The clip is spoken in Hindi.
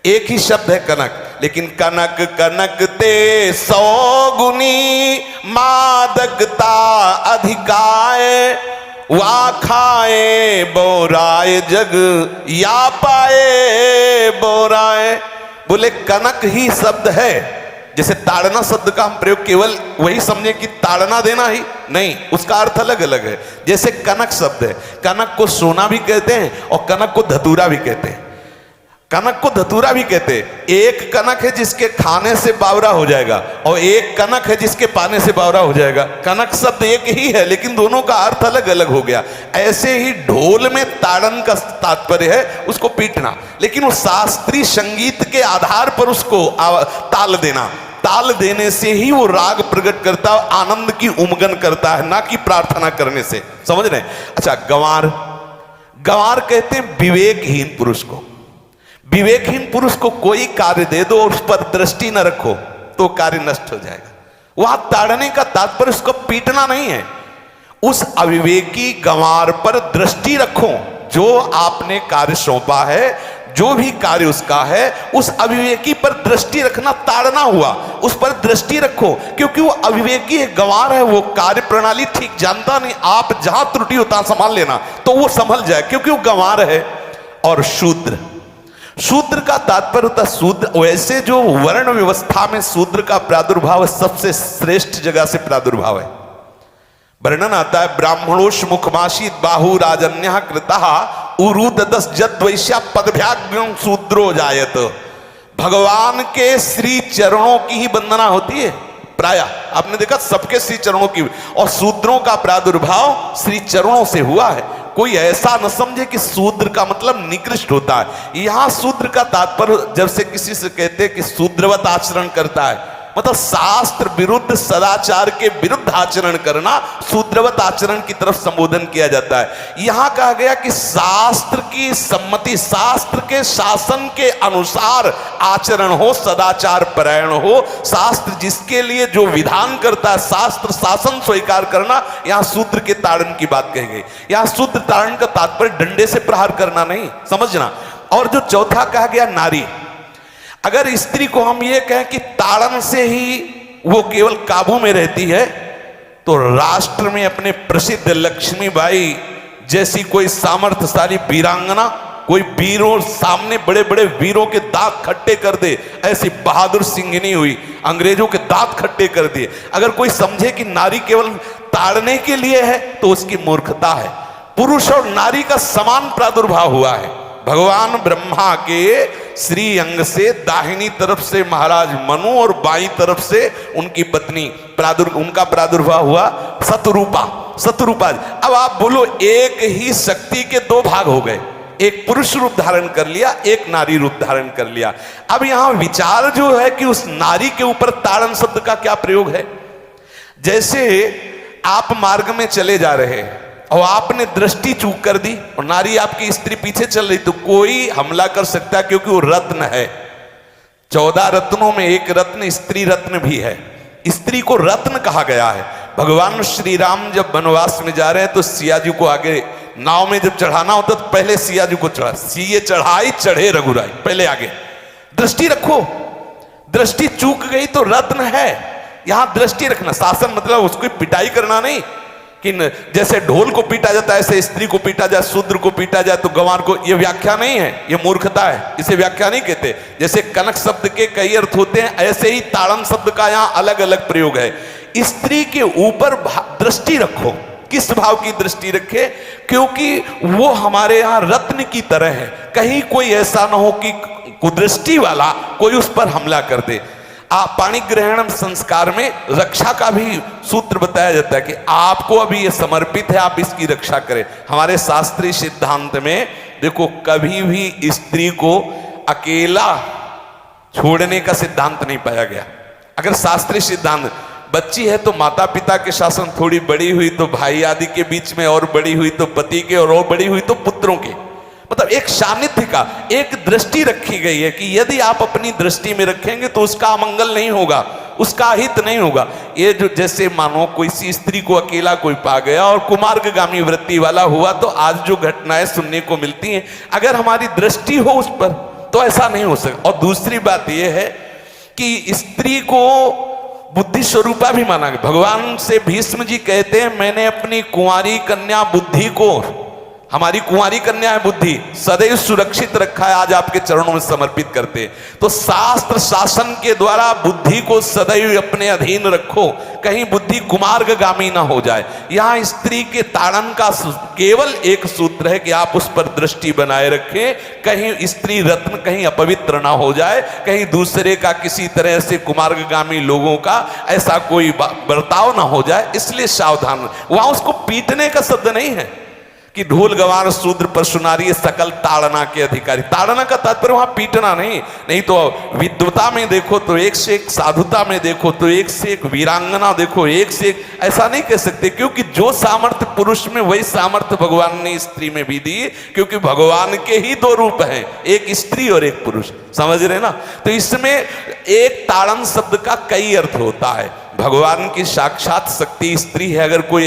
एक ही शब्द है कनक, लेकिन कनक कनक ते 100 गुनी, मादकता अधिकाय, वा खाए बोराए जग, या पाए बोराए। बोले कनक ही शब्द है। जैसे ताड़ना शब्द का हम प्रयोग केवल वही समझे कि ताड़ना देना ही नहीं, उसका अर्थ अलग अलग है। जैसे कनक शब्द है, कनक को सोना भी कहते हैं और कनक को धतूरा भी कहते हैं। कनक को धतूरा भी कहते हैं। एक कनक है जिसके खाने से बावरा हो जाएगा और एक कनक है जिसके पाने से बावरा हो जाएगा। कनक शब्द एक ही है लेकिन दोनों का अर्थ अलग अलग हो गया। ऐसे ही ढोल में ताड़न का तात्पर्य है उसको पीटना, लेकिन वो शास्त्रीय संगीत के आधार पर उसको ताल देना। ताल देने से ही वो राग प्रकट करता है, आनंद की उमगन करता है, ना कि प्रार्थना करने से। समझ रहे हैं? अच्छा, गंवार, गंवार कहते हैं विवेकहीन पुरुष को। विवेकहीन पुरुष को कोई कार्य दे दो और उस पर दृष्टि न रखो तो कार्य नष्ट हो जाएगा। वहां ताड़ने का तात्पर्य उसको पीटना नहीं है, उस अविवेकी गंवार पर दृष्टि रखो। जो आपने कार्य सौंपा है, जो भी कार्य उसका है, उस अविवेकी पर दृष्टि रखना ताड़ना हुआ। उस पर दृष्टि रखो, क्योंकि वो अविवेकी है, गंवार है, वो कार्य प्रणाली ठीक जानता नहीं। आप जहां त्रुटि होता संभाल लेना तो वो संभल जाए, क्योंकि वो गंवार है। और शूद्र, शूद्र का तात्पर्य होता है शूद्र, वैसे जो वर्ण व्यवस्था में शूद्र का प्रादुर्भाव सबसे श्रेष्ठ जगह से प्रादुर्भाव है। वर्णन आता है, ब्राह्मणोष मुखमाशीत बाहु राजन्य कृतः उरुददस जद्वैश्या पदभ्याग्रम शूद्रो जायत। भगवान के श्री चरणों की ही वंदना होती है प्राय। आपने देखा सबके श्री चरणों की, और शूद्रों का प्रादुर्भाव श्री चरणों से हुआ है। कोई ऐसा न समझे कि शूद्र का मतलब निकृष्ट होता है। यहां शूद्र का तात्पर्य, जब से किसी से कहते हैं कि शूद्रवत आचरण करता है, मतलब शास्त्र विरुद्ध, सदाचार के विरुद्ध आचरण करना शूद्रवत आचरण की तरफ संबोधन किया जाता है। यहां कहा गया कि शास्त्र की सम्मति, शास्त्र के शासन के अनुसार आचरण हो, सदाचार परायण हो। शास्त्र जिसके लिए जो विधान करता है, शास्त्र शासन स्वीकार करना, यहां शूद्र के ताड़न की बात कही गई। यहां शूद्र ताड़न का तात्पर्य डंडे से प्रहार करना नहीं, समझना। और जो चौथा कहा गया नारी, अगर स्त्री को हम ये कहें कि ताड़न से ही वो केवल काबू में रहती है, तो राष्ट्र में अपने प्रसिद्ध लक्ष्मीबाई जैसी कोई सामर्थ्यशाली वीरांगना, कोई वीरों सामने बड़े बड़े वीरों के दांत खट्टे कर दे, ऐसी बहादुर सिंघनी हुई, अंग्रेजों के दांत खट्टे कर दिए। अगर कोई समझे कि नारी केवल ताड़ने के लिए है तो उसकी मूर्खता है। पुरुष और नारी का समान प्रादुर्भाव हुआ है। भगवान ब्रह्मा के श्री अंग से दाहिनी तरफ से महाराज मनु और बाईं तरफ से उनकी पत्नी उनका प्रादुर्भाव हुआ शतरूपा। शतरूपा, अब आप बोलो, एक ही शक्ति के दो भाग हो गए, एक पुरुष रूप धारण कर लिया, एक नारी रूप धारण कर लिया। अब यहां विचार जो है कि उस नारी के ऊपर ताड़न शब्द का क्या प्रयोग है। जैसे आप मार्ग में चले जा रहे हैं और आपने दृष्टि चूक कर दी और नारी आपकी स्त्री पीछे चल रही, तो कोई हमला कर सकता है, क्योंकि वो रत्न है। 14 रत्नों में एक रत्न स्त्री रत्न भी है। स्त्री को रत्न कहा गया है। भगवान श्री राम जब वनवास में जा रहे हैं तो सिया जी को आगे नाव में जब चढ़ाना होता तो पहले सिया जी को चढ़ा, सीए चढ़ाई चढ़े रघुराई, पहले आगे। दृष्टि रखो, दृष्टि चूक गई तो रत्न है। यहां दृष्टि रखना, शासन मतलब उसको पिटाई करना नहीं कि जैसे ढोल को पीटा जाता है ऐसे स्त्री को पीटा जाए, शूद्र को पीटा जाए तो गंवार को, ये व्याख्या नहीं है, ये मूर्खता है, इसे व्याख्या नहीं कहते। जैसे कनक शब्द के कई अर्थ होते हैं, ऐसे ही ताड़न शब्द का यहाँ अलग अलग प्रयोग है। स्त्री के ऊपर दृष्टि रखो। किस भाव की दृष्टि रखे? क्योंकि वो हमारे यहाँ रत्न की तरह है। कहीं कोई ऐसा ना हो कि कुदृष्टि वाला कोई उस पर हमला कर दे। पाणी ग्रहण संस्कार में रक्षा का भी सूत्र बताया जाता है कि आपको अभी ये समर्पित है, आप इसकी रक्षा करें। हमारे शास्त्रीय सिद्धांत में देखो, कभी भी स्त्री को अकेला छोड़ने का सिद्धांत नहीं पाया गया। अगर शास्त्रीय सिद्धांत, बच्ची है तो माता पिता के शासन, थोड़ी बड़ी हुई तो भाई आदि के बीच में, और बड़ी हुई तो पति के, और बड़ी हुई तो पुत्रों के, मतलब एक सानिध्य का, एक दृष्टि रखी गई है कि यदि आप अपनी दृष्टि में रखेंगे तो उसका अमंगल नहीं होगा, उसका हित नहीं होगा। ये जो जैसे मानो कोई सी स्त्री को अकेला कोई पा गया और कुमार्गामी वृत्ति वाला हुआ, तो आज जो घटनाएं सुनने को मिलती हैं, अगर हमारी दृष्टि हो उस पर तो ऐसा नहीं हो सकता। और दूसरी बात यह है कि स्त्री को बुद्धि स्वरूपा भी माना गया। भगवान से भीष्म जी कहते हैं, मैंने अपनी कुंवारी कन्या बुद्धि को, हमारी कुंवारी कन्या है बुद्धि, सदैव सुरक्षित रखा है, आज आपके चरणों में समर्पित करते हैं। तो शास्त्र शासन के द्वारा बुद्धि को सदैव अपने अधीन रखो, कहीं बुद्धि कुमार्गगामी ना हो जाए। यहां स्त्री के ताड़न का केवल एक सूत्र है कि आप उस पर दृष्टि बनाए रखें, कहीं स्त्री रत्न कहीं अपवित्र ना हो जाए, कहीं दूसरे का किसी तरह से कुमार्गगामी लोगों का ऐसा कोई बर्ताव ना हो जाए, इसलिए सावधान। वहां उसको पीटने का शब्द नहीं है कि ढोल गवार शूद्र पर सुनारी सकल ताड़ना के अधिकारी। ताड़ना का तात्पर्य वहां पीटना नहीं तो विद्वता में देखो तो एक से एक, साधुता में देखो तो एक से एक, वीरांगना देखो एक से एक, ऐसा नहीं कह सकते, क्योंकि जो सामर्थ्य पुरुष में वही सामर्थ्य भगवान ने स्त्री में भी दी, क्योंकि भगवान के ही दो रूप हैं, एक स्त्री और एक पुरुष, समझ रहे ना। तो इसमें एक ताड़न शब्द का कई अर्थ होता है। भगवान की साक्षात शक्ति स्त्री है, अगर कोई